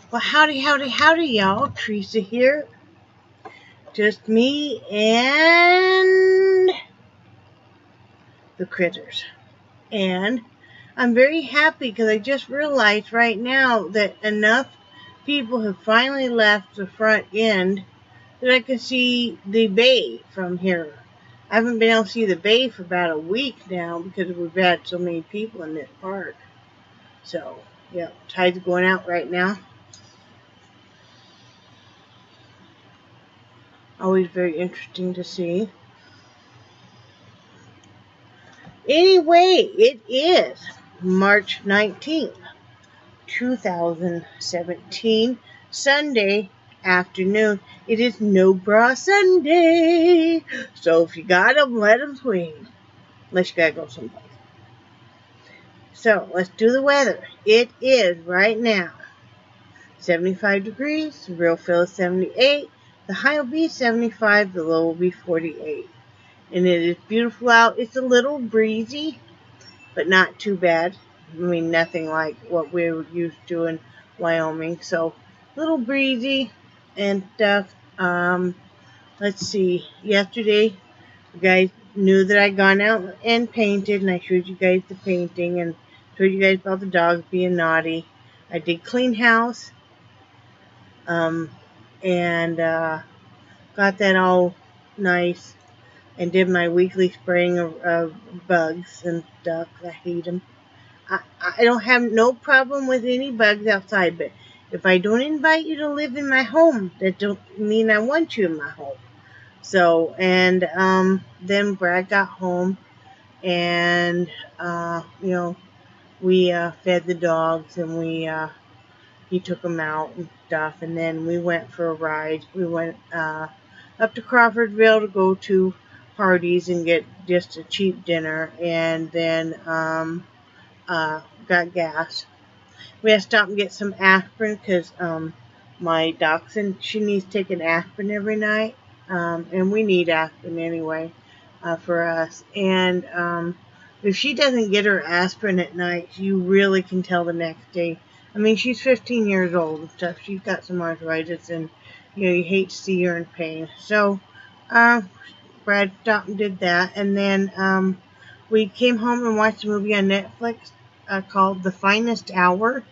Well, howdy, howdy, howdy, y'all. Teresa here. Just me and the critters. And I'm very happy because I just realized right now that enough people have finally left the front end that I can see the bay from here. I haven't been able to see the bay for about a week now because we've had so many people in this park. So, yeah, tide's going out right now. Always very interesting to see. Anyway, it is March 19th, 2017, Sunday afternoon. It is No Bra Sunday. So if you got them, let them swing. Unless you gotta go someplace. So let's do the weather. It is right now 75 degrees. The real feel is 78. The high will be 75. The low will be 48. And it is beautiful out. It's a little breezy, but not too bad. I mean, nothing like what we were used to in Wyoming. So, a little breezy and stuff. Let's see. Yesterday, you guys knew that I'd gone out and painted, and I showed you guys the painting and told you guys about the dogs being naughty. I did clean house, and got that all nice. And did my weekly spraying of bugs and stuff. I hate them. I don't have no problem with any bugs outside, but if I don't invite you to live in my home, that don't mean I want you in my home. So, and then Brad got home, and we fed the dogs, and he took them out and stuff, and then we went for a ride. We went up to Crawfordville to go to Hardee's and get just a cheap dinner, and then got gas. We had to stop and get some aspirin because my dachshund, she needs to take an aspirin every night, and we need aspirin anyway for us. And if she doesn't get her aspirin at night, you really can tell the next day. I mean, she's 15 years old and stuff. She's got some arthritis, and you hate to see her in pain. So Brad stopped and did that, and then we came home and watched a movie on Netflix called The Finest Hour.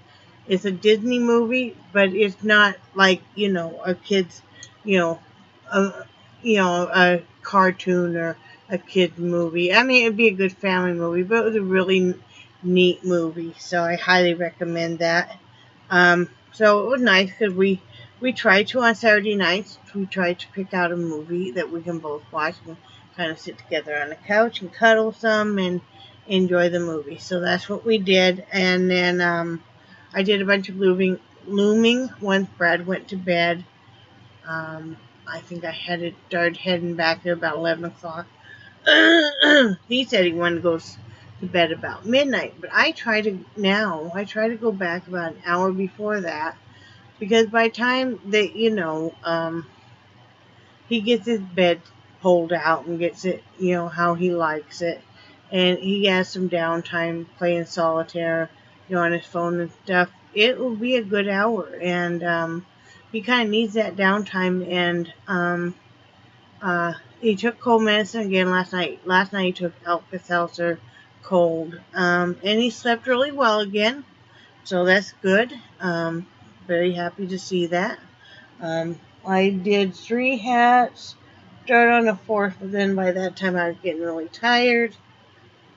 It's a Disney movie, but it's not like a kid's a cartoon or a kid's movie. I mean, it'd be a good family movie, but it was a really neat movie, so I highly recommend that. So it was nice because we tried to on Saturday nights. We tried to pick out a movie that we can both watch and kind of sit together on the couch and cuddle some and enjoy the movie. So that's what we did. And then I did a bunch of looming once Brad went to bed. I think I started heading back there about 11 o'clock. He said he wanted to go to bed about midnight, but I try to go back about an hour before that, because by the time that he gets his bed pulled out and gets it how he likes it, and he has some downtime playing solitaire on his phone and stuff, it will be a good hour. And he kind of needs that downtime. And he took cold medicine again last night. Last night he took Alka-Seltzer cold, and he slept really well again, so that's good. Very happy to see that. I did 3 hats, started on the 4th, but then by that time I was getting really tired.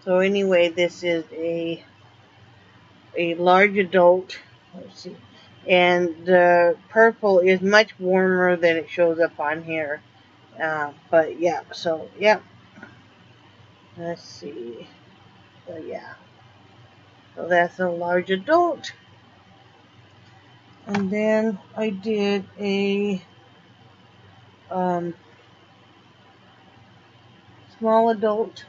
So anyway, this is a large adult. Let's see. And the purple is much warmer than it shows up on here. But yeah, so yeah. Let's see. So yeah. So that's a large adult. And then I did a small adult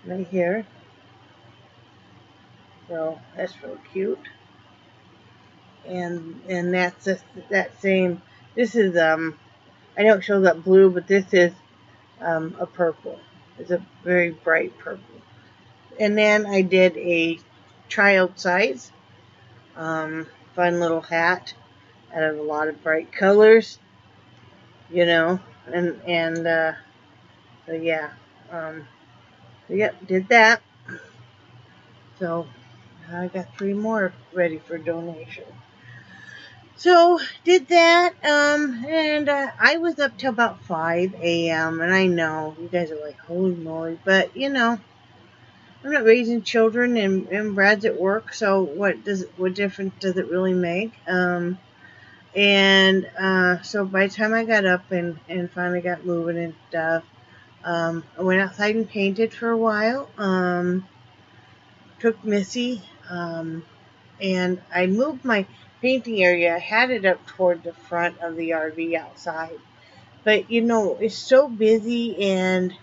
right here. So that's real cute. And that's just that same. This is I know it shows up blue, but this is a purple. It's a very bright purple. And then I did a child size. fun little hat out of a lot of bright colors, you know, so yeah, yep, did that. So I got 3 more ready for donation. So did that, and I was up till about 5 a.m. And I know you guys are like, holy moly, but you know, I'm not raising children, and Brad's at work, so what difference does it really make? So by the time I got up and finally got moving and stuff, I went outside and painted for a while. Took Missy, and I moved my painting area. I had it up toward the front of the RV outside, but you know, it's so busy, and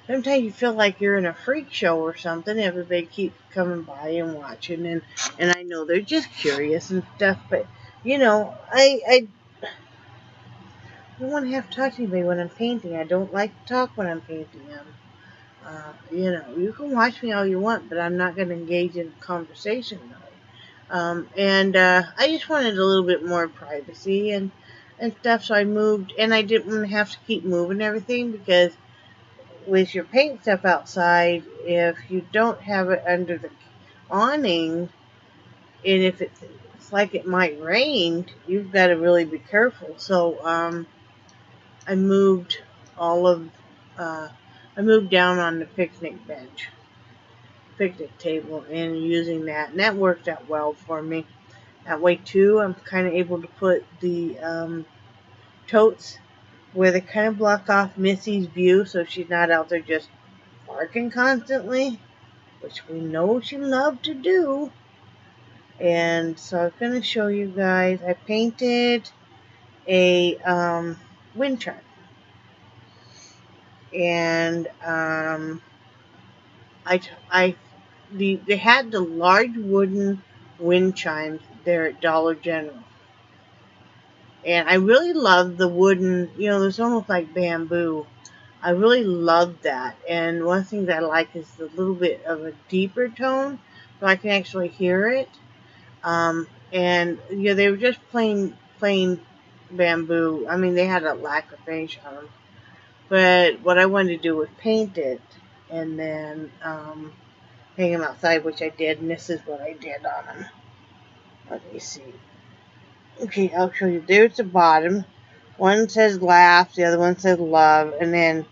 sometimes you feel like you're in a freak show or something. Everybody keeps coming by and watching, and I know they're just curious and stuff, but you know, I don't want to have to talk to anybody when I'm painting. I don't like to talk when I'm painting. You know, you can watch me all you want, but I'm not going to engage in conversation really. I just wanted a little bit more privacy and stuff, so I moved, and I didn't want to have to keep moving everything, because with your paint stuff outside, if you don't have it under the awning, and if it's like it might rain, you've got to really be careful. So I moved I moved down on the picnic table, and using that, and that worked out well for me. That way too, I'm kind of able to put the totes where they kind of block off Missy's view, so she's not out there just barking constantly, which we know she loved to do. And so I'm going to show you guys, I painted a wind chime. And they had the large wooden wind chimes there at Dollar General. And I really love the wooden, you know, it's almost like bamboo. I really love that. And one thing that I like is the little bit of a deeper tone, so I can actually hear it. And you know, they were just plain bamboo. I mean, they had a lacquer finish on them. But what I wanted to do was paint it and then hang them outside, which I did. And this is what I did on them. Let me see. Okay, I'll show you. There's the bottom. One says laugh, the other one says love. And then,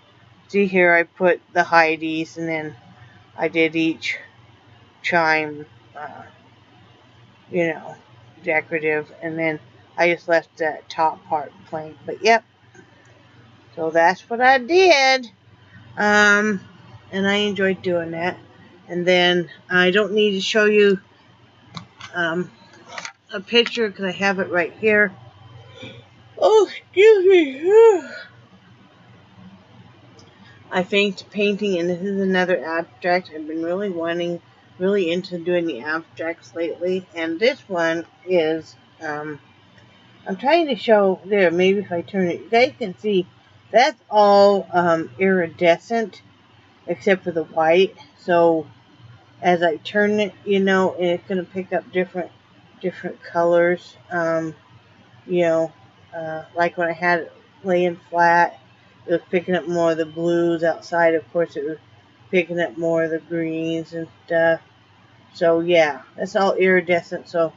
see here, I put the Heides, and then I did each chime, you know, decorative. And then I just left that top part plain. But yep. So that's what I did. And I enjoyed doing that. And then I don't need to show you a picture because I have it right here. Oh, excuse me. I finished painting, and this is another abstract. I've been really into doing the abstracts lately. And this one is, I'm trying to show, there, maybe if I turn it, you guys can see, that's all iridescent, except for the white. So as I turn it, you know, and it's going to pick up different colors. You know, like when I had it laying flat, it was picking up more of the blues outside. Of course, it was picking up more of the greens and stuff. So yeah, that's all iridescent. So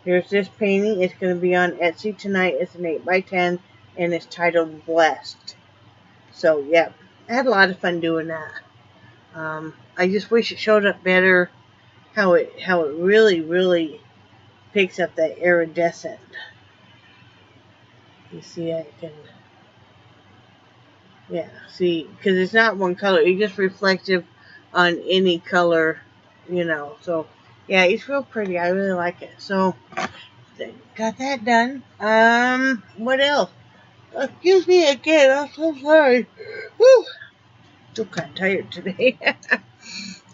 here's this painting. It's going to be on Etsy tonight. It's an 8x10, and it's titled Blessed. So yeah, I had a lot of fun doing that. I just wish it showed up better how it really picks up that iridescent. You see, I can, yeah, see, because it's not one color. It's just reflective on any color, you know. So yeah, it's real pretty. I really like it. So got that done. What else? Excuse me again. I'm so sorry. Whew. Still kind of tired today.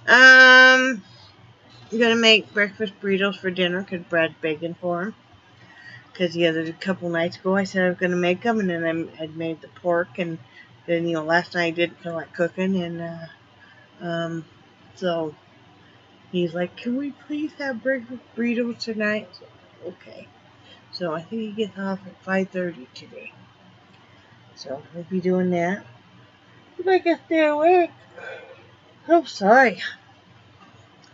I'm gonna make breakfast burritos for dinner because Brad's begging for them. Because a couple nights ago I said I was gonna make them, and then I had made the pork, and then last night I didn't feel like cooking, and so He's like, can we please have breakfast burritos tonight? So, okay. So I think he gets off at 5:30 today. So we'll be doing that. If I can stay awake. Oh, sorry.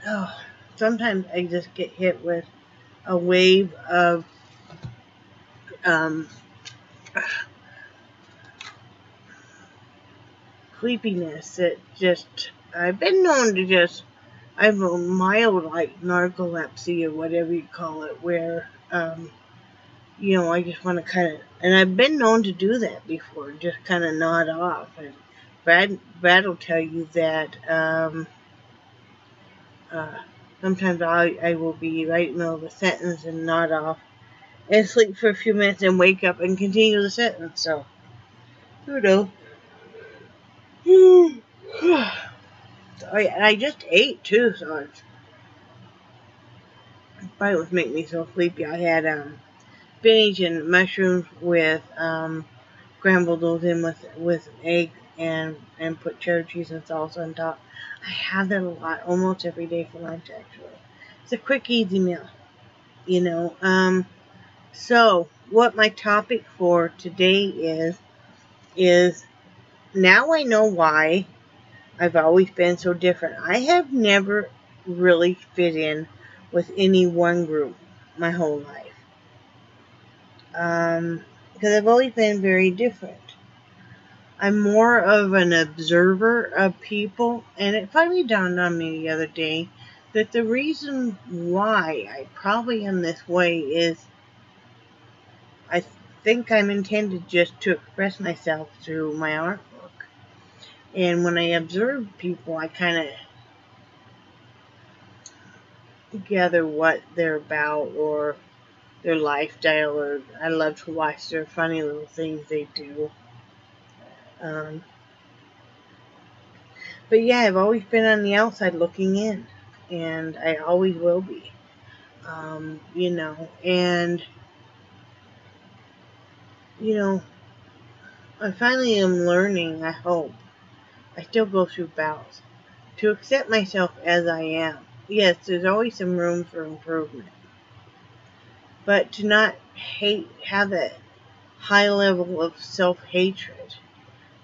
Oh, sometimes I just get hit with a wave of um, sleepiness that just, I've been known to just, I have a mild like narcolepsy or whatever you call it, where, I just want to kind of, and I've been known to do that before, just kind of nod off. And Brad will tell you that uh, sometimes I will be right in the middle of a sentence and nod off and sleep for a few minutes and wake up and continue the sentence. So, who knows? And I just ate too, so it's probably what make me so sleepy. I had spinach and mushrooms with scrambled those in with egg and put cheddar cheese and salsa on top. I have that a lot, almost every day for lunch actually. It's a quick, easy meal, So what my topic for today is now I know why I've always been so different. I have never really fit in with any one group my whole life. Because I've always been very different. I'm more of an observer of people, and it finally dawned on me the other day that the reason why I probably am this way is I think I'm intended just to express myself through my artwork. And when I observe people, I kind of gather what they're about or their lifestyle, or I love to watch their funny little things they do. But yeah, I've always been on the outside looking in, and I always will be. And I finally am learning, I hope. I still go through bouts to accept myself as I am. Yes, there's always some room for improvement, but to not have that high level of self-hatred,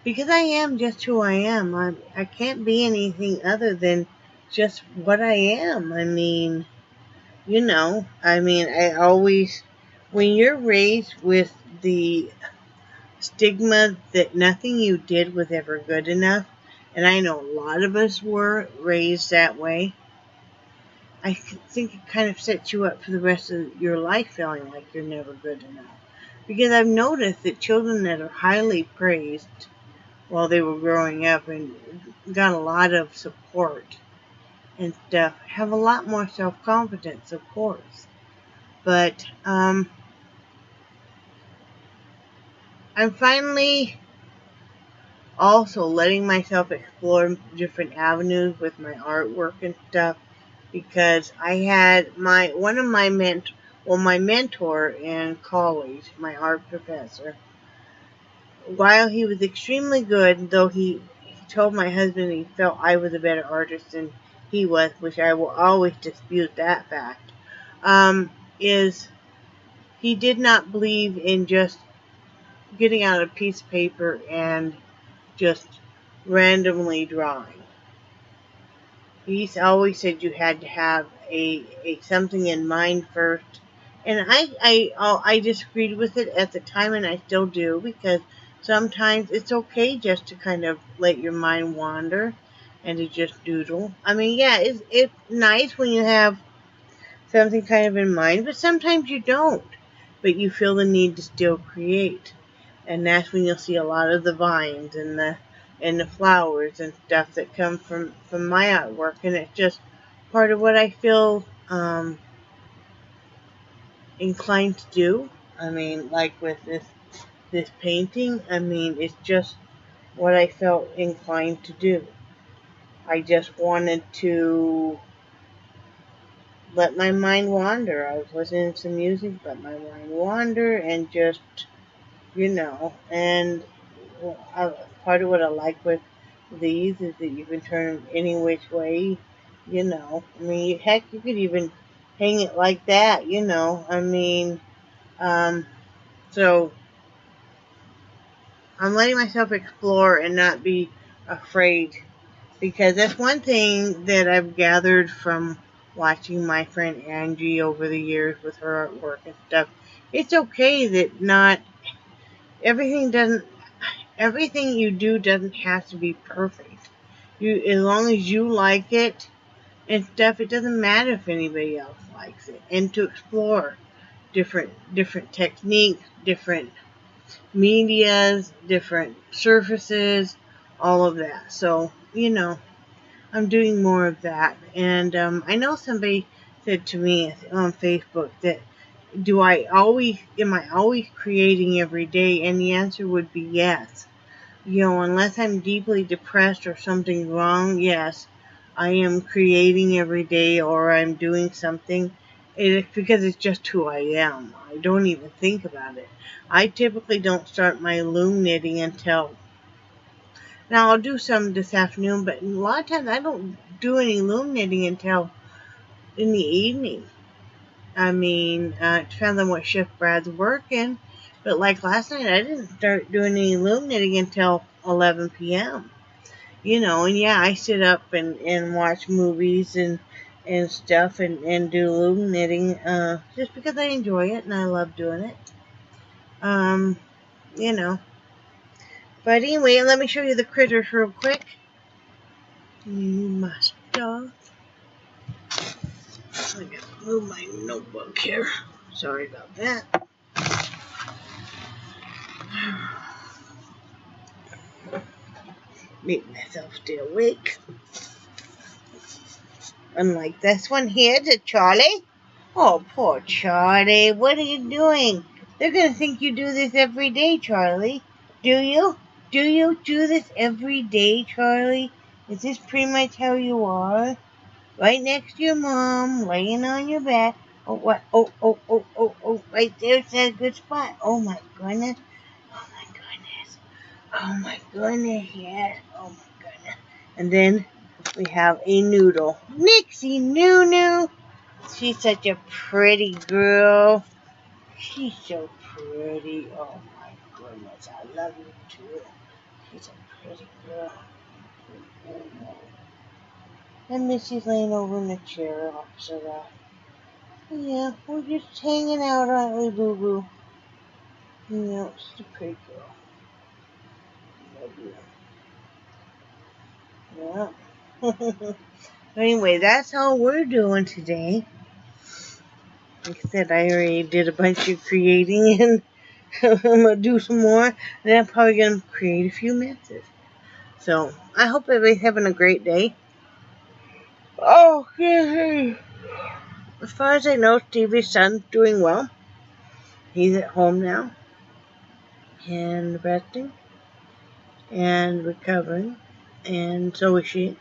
because I am just who I am. I can't be anything other than just what I am. I always, when you're raised with the stigma that nothing you did was ever good enough, and I know a lot of us were raised that way, I think it kind of sets you up for the rest of your life feeling like you're never good enough. Because I've noticed that children that are highly praised while they were growing up and got a lot of support and stuff have a lot more self-confidence, of course. But I'm finally also letting myself explore different avenues with my artwork and stuff, because I had my mentor in college, my art professor, while he was extremely good, though he told my husband he felt I was a better artist than he was, which I will always dispute that fact, is he did not believe in just getting out a piece of paper and just randomly drawing. He's always said you had to have a something in mind first, and I disagreed with it at the time, and I still do, because sometimes it's okay just to kind of let your mind wander and to just doodle. Yeah, it's nice when you have something kind of in mind, but sometimes you don't, but you feel the need to still create. And that's when you'll see a lot of the vines and the flowers and stuff that come from my artwork, and it's just part of what I feel inclined to do. Like with this painting, it's just what I felt inclined to do. I just wanted to let my mind wander. I was listening to some music, let my mind wander, and just, and part of what I like with these is that you can turn them any which way you know. I mean, heck, you could even hang it like that, you know. I mean, um, so I'm letting myself explore and not be afraid, because that's one thing that I've gathered from watching my friend Angie over the years with her artwork and stuff. It's okay that not everything doesn't everything you do doesn't have to be perfect. You, as long as you like it and stuff, it doesn't matter if anybody else likes it. And to explore different techniques, different medias, different surfaces, all of that. So, you know, I'm doing more of that. And I know somebody said to me on Facebook that am I always creating every day? And the answer would be yes. You know, unless I'm deeply depressed or something's wrong, yes, I am creating every day or I'm doing something. It's because it's just who I am. I don't even think about it. I typically don't start my loom knitting until, now I'll do some this afternoon, but a lot of times I don't do any loom knitting until in the evening. I mean, it depends on what shift Brad's working. But like last night, I didn't start doing any loom knitting until 11 p.m. You know, and yeah, I sit up and watch movies and stuff and do loom knitting just because I enjoy it and I love doing it. Um, you know. But anyway, let me show you the critters real quick. My stuff. I gotta move my notebook here. Sorry about that. Make myself stay awake. Unlike this one here, to Charlie. Oh, poor Charlie. What are you doing? They're going to think you do this every day, Charlie. Do you? Do you do this every day, Charlie? Is this pretty much how you are? Right next to your mom, laying on your back. Oh, what? Oh. Right there's that good spot. Oh, my goodness. Oh, my goodness. Oh, my goodness, yes. Oh, my goodness. And then we have a noodle. Nixie Nunu. She's such a pretty girl. She's so pretty. Oh my goodness, I love you too. She's a pretty girl. And Missy's laying over in the chair opposite us. Yeah, we're just hanging out, aren't we, Boo Boo? Yeah, she's a pretty girl. Love you. Yeah. Anyway, that's all we're doing today. Like I said, I already did a bunch of creating and I'm going to do some more. And then I'm probably going to create a few messes. So, I hope everybody's having a great day. Oh, yeah. As far as I know, Stevie's son's doing well. He's at home now. And resting. And recovering. And so is she.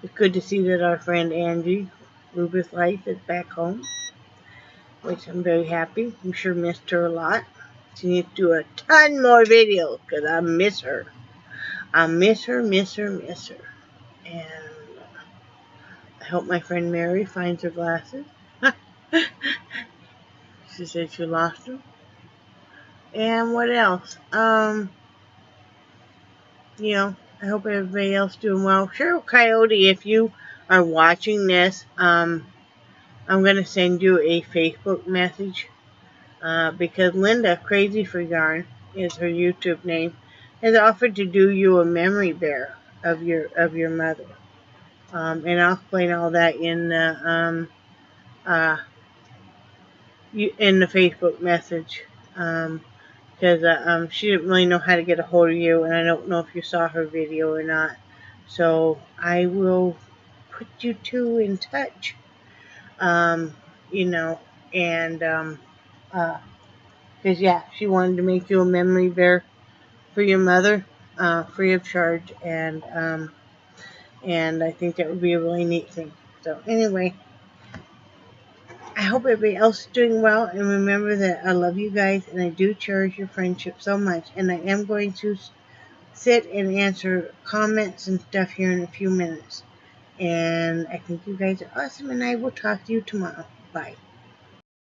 It's good to see that our friend Angie, Ruby's Life, is back home. Which I'm very happy. I'm sure missed her a lot. She needs to do a ton more videos because I miss her. I miss her. And I hope my friend Mary finds her glasses. She said she lost them. And what else? You know, I hope everybody else doing well. Sure, Coyote, if you are watching this, I'm going to send you a Facebook message. Because Linda, Crazy for Yarn, is her YouTube name, has offered to do you a memory bear of your mother. And I'll explain all that in the Facebook message. Because she didn't really know how to get a hold of you, and I don't know if you saw her video or not. So I will put you two in touch. You know, and because yeah, she wanted to make you a memory bear for your mother, free of charge, and I think that would be a really neat thing. So anyway, I hope everybody else is doing well, and remember that I love you guys, and I do cherish your friendship so much, and I am going to sit and answer comments and stuff here in a few minutes. And I think you guys are awesome, and I will talk to you tomorrow. Bye.